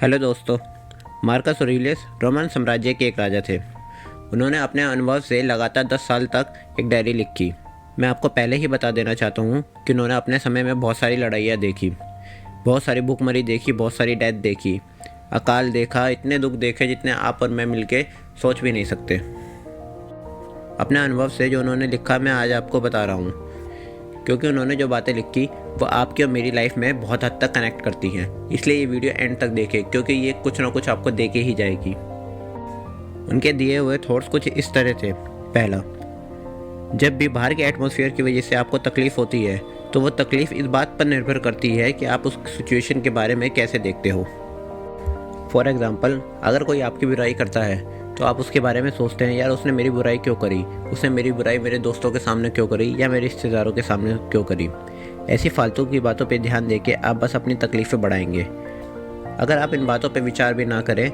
Hello दोस्तों। Marcus Aurelius Roman साम्राज्य के एक राजा थे। उन्होंने अपने अनुभव से लगातार 10 साल तक एक डायरी लिखी। मैं आपको पहले ही बता देना चाहता हूँ कि उन्होंने अपने समय में बहुत सारी लड़ाइयाँ देखी, बहुत सारी भूखमरी देखी, बहुत सारी डेथ देखी, अकाल देखा, इतने दुख देखे जितने आप और मैं मिलके सोच भी नहीं सकते। अपने अनुभव से जो उन्होंने लिखा मैं आज आपको बता रहा हूँ, क्योंकि उन्होंने जो बातें लिखी वो आपकी और मेरी लाइफ में बहुत हद तक कनेक्ट करती हैं। इसलिए ये वीडियो एंड तक देखें, क्योंकि ये कुछ ना कुछ आपको दे के ही जाएगी। उनके दिए हुए थॉट्स कुछ इस तरह थे। पहला, जब भी बाहर के एटमॉस्फेयर की वजह से आपको तकलीफ़ होती है तो वो तकलीफ़ इस बात पर निर्भर करती है कि आप उस सिचुएशन के बारे में कैसे देखते हो। फॉर एग्ज़ाम्पल, अगर कोई आपकी बुराई करता है तो आप उसके बारे में सोचते हैं, यार उसने मेरी बुराई क्यों करी, उसने मेरी बुराई मेरे दोस्तों के सामने क्यों करी या मेरे रिश्तेदारों के सामने क्यों करी। ऐसी फालतू की बातों पे ध्यान देके आप बस अपनी तकलीफ़ें बढ़ाएंगे। अगर आप इन बातों पे विचार भी ना करें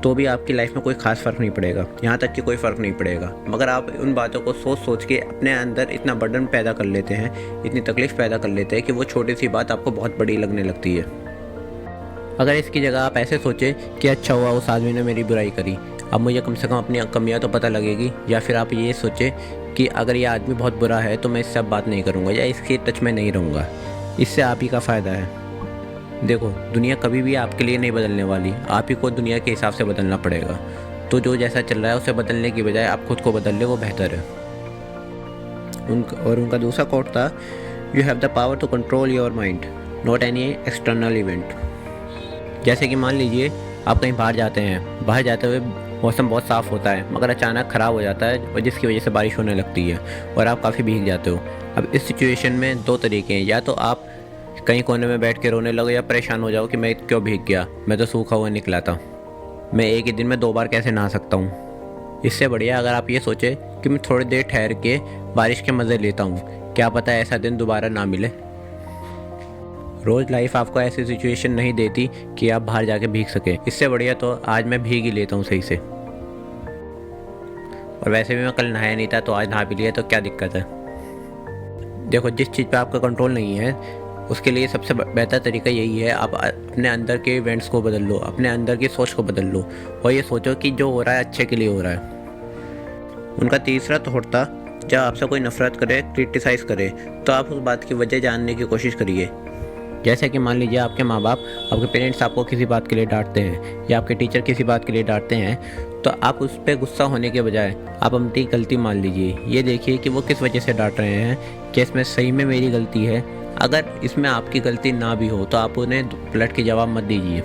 तो भी आपकी लाइफ में कोई ख़ास फ़र्क नहीं पड़ेगा, यहाँ तक कि कोई फ़र्क नहीं पड़ेगा। मगर आप उन बातों को सोच सोच के अपने अंदर इतना बर्डन पैदा कर लेते हैं, इतनी तकलीफ़ पैदा कर लेते हैं कि वो छोटी सी बात आपको बहुत बड़ी लगने लगती है। अगर इसकी जगह आप ऐसे सोचें कि अच्छा हुआ उस आदमी ने मेरी बुराई करी, अब मुझे कम से कम अपनी कमियां तो पता लगेगी। या फिर आप ये सोचें कि अगर ये आदमी बहुत बुरा है तो मैं इससे अब बात नहीं करूँगा या इसके टच में नहीं रहूँगा। इससे आप ही का फ़ायदा है। देखो, दुनिया कभी भी आपके लिए नहीं बदलने वाली, आप ही को दुनिया के हिसाब से बदलना पड़ेगा। तो जो जैसा चल रहा है उसे बदलने की बजाय आप खुद को बदल ले, वो बेहतर है। उनका दूसरा कोट था, you have the power to control your mind, not any external event. जैसे कि मान लीजिए आप कहीं बाहर जाते हैं, बाहर जाते हुए मौसम बहुत साफ़ होता है मगर अचानक ख़राब हो जाता है और जिसकी वजह से बारिश होने लगती है और आप काफ़ी भीग जाते हो। अब इस सिचुएशन में दो तरीके हैं, या तो आप कहीं कोने में बैठ के रोने लगो या परेशान हो जाओ कि मैं क्यों भीग गया, मैं तो सूखा हुआ निकला था, मैं एक ही दिन में 2 बार कैसे नहा सकता हूँ। इससे बढ़िया अगर आप ये सोचें कि मैं थोड़ी देर ठहर के बारिश के मज़े लेता हूँ, क्या पता ऐसा दिन दोबारा ना मिले। रोज़ लाइफ आपको ऐसी सिचुएशन नहीं देती कि आप बाहर जाके भीग सके। इससे बढ़िया तो आज मैं भीग ही लेता हूँ सही से। और वैसे भी मैं कल नहाया नहीं था तो आज नहा भी लिया, तो क्या दिक्कत है। देखो, जिस चीज़ पे आपका कंट्रोल नहीं है उसके लिए सबसे बेहतर तरीका यही है, आप अपने अंदर के इवेंट्स को बदल लो, अपने अंदर की सोच को बदल लो और ये सोचो कि जो हो रहा है अच्छे के लिए हो रहा है। उनका तीसरा थॉट था, जब आपसे कोई नफरत करे, क्रिटिसाइज़ करे तो आप उस बात की वजह जानने की कोशिश करिए। जैसे कि मान लीजिए आपके माँ बाप, आपके पेरेंट्स आपको किसी बात के लिए डांटते हैं या आपके टीचर किसी बात के लिए डांटते हैं, तो आप उस पर गुस्सा होने के बजाय आप अपनी गलती मान लीजिए। ये देखिए कि वो किस वजह से डांट रहे हैं, कि इसमें सही में मेरी गलती है। अगर इसमें आपकी गलती ना भी हो तो आप उन्हें पलट के जवाब मत दीजिए।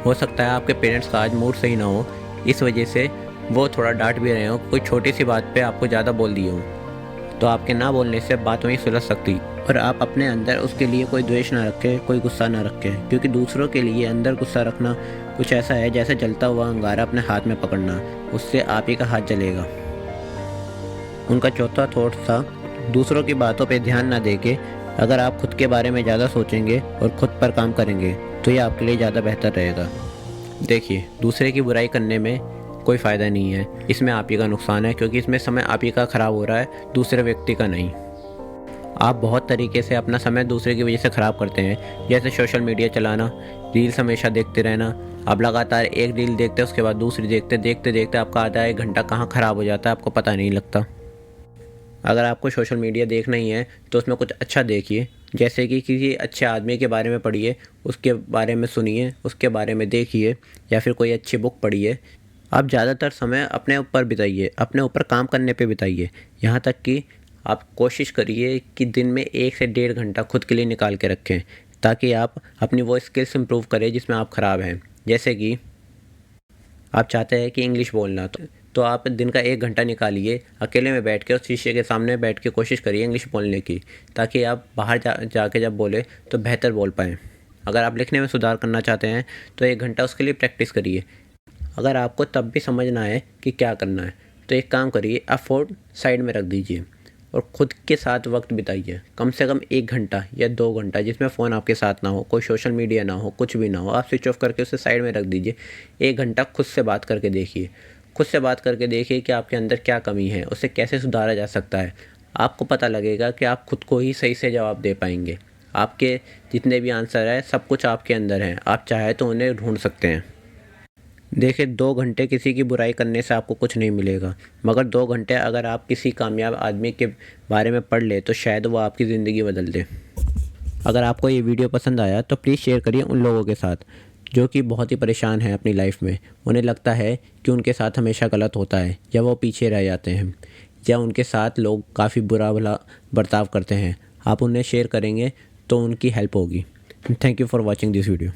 हो सकता है आपके पेरेंट्स का आज मूड सही ना हो, इस वजह से वो थोड़ा डांट भी रहे हो, कोई छोटी सी बात पे आपको ज़्यादा बोल दिए हो, तो आपके ना बोलने से बात वहीं सुलझ सकती। और आप अपने अंदर उसके लिए कोई द्वेष ना रखें, कोई गुस्सा ना रखें, क्योंकि दूसरों के लिए अंदर गुस्सा रखना कुछ ऐसा है जैसे जलता हुआ अंगारा अपने हाथ में पकड़ना, उससे आप ही का हाथ जलेगा। उनका चौथा थॉट था, दूसरों की बातों पे ध्यान ना देके अगर आप खुद के बारे में ज़्यादा सोचेंगे और खुद पर काम करेंगे तो ये आपके लिए ज़्यादा बेहतर रहेगा। देखिए, दूसरे की बुराई करने में कोई फ़ायदा नहीं है, इसमें आप ही का नुकसान है, क्योंकि इसमें समय आप ही का ख़राब हो रहा है, दूसरे व्यक्ति का नहीं। आप बहुत तरीके से अपना समय दूसरे की वजह से ख़राब करते हैं, जैसे सोशल मीडिया चलाना, रील्स हमेशा देखते रहना। आप लगातार एक रील देखते हैं, उसके बाद दूसरी देखते देखते देखते आपका आधा 1 घंटा कहाँ ख़राब हो जाता है आपको पता नहीं लगता। अगर आपको सोशल मीडिया देखना ही है तो उसमें कुछ अच्छा देखिए, जैसे कि किसी अच्छे आदमी के बारे में पढ़िए, उसके बारे में सुनिए, उसके बारे में देखिए, या फिर कोई अच्छी बुक पढ़िए। आप ज़्यादातर समय अपने ऊपर बिताइए, अपने ऊपर काम करने पे बिताइए। यहाँ तक कि आप कोशिश करिए कि दिन में 1 से 1.5 घंटा खुद के लिए निकाल के रखें, ताकि आप अपनी वो स्किल्स इम्प्रूव करें जिसमें आप ख़राब हैं। जैसे कि आप चाहते हैं कि इंग्लिश बोलना, तो आप दिन का 1 घंटा निकालिए, अकेले में बैठ के उस शीशे के सामने बैठ के कोशिश करिए इंग्लिश बोलने की, ताकि आप बाहर जाके जब बोले तो बेहतर बोल पाएँ। अगर आप लिखने में सुधार करना चाहते हैं तो 1 घंटा उसके लिए प्रैक्टिस करिए। अगर आपको तब भी समझ ना आए कि क्या करना है तो एक काम करिए, आप फ़ोन साइड में रख दीजिए और ख़ुद के साथ वक्त बिताइए, कम से कम 1 घंटा या 2 घंटा, जिसमें फ़ोन आपके साथ ना हो, कोई सोशल मीडिया ना हो, कुछ भी ना हो। आप स्विच ऑफ करके उसे साइड में रख दीजिए। 1 घंटा खुद से बात करके देखिए, खुद से बात करके देखिए कि आपके अंदर क्या कमी है, उसे कैसे सुधारा जा सकता है। आपको पता लगेगा कि आप खुद को ही सही से जवाब दे पाएंगे। आपके जितने भी आंसर है सब कुछ आपके अंदर हैं, आप चाहे तो उन्हें ढूंढ सकते हैं। देखिए 2 घंटे किसी की बुराई करने से आपको कुछ नहीं मिलेगा, मगर 2 घंटे अगर आप किसी कामयाब आदमी के बारे में पढ़ ले तो शायद वो आपकी ज़िंदगी बदल दे। अगर आपको ये वीडियो पसंद आया तो प्लीज़ शेयर करिए उन लोगों के साथ जो कि बहुत ही परेशान हैं अपनी लाइफ में। उन्हें लगता है कि उनके साथ हमेशा गलत होता है या वो पीछे रह जाते हैं या उनके साथ लोग काफ़ी बुरा भला बर्ताव करते हैं। आप उन्हें शेयर करेंगे तो उनकी हेल्प होगी। Thank you for watching this video.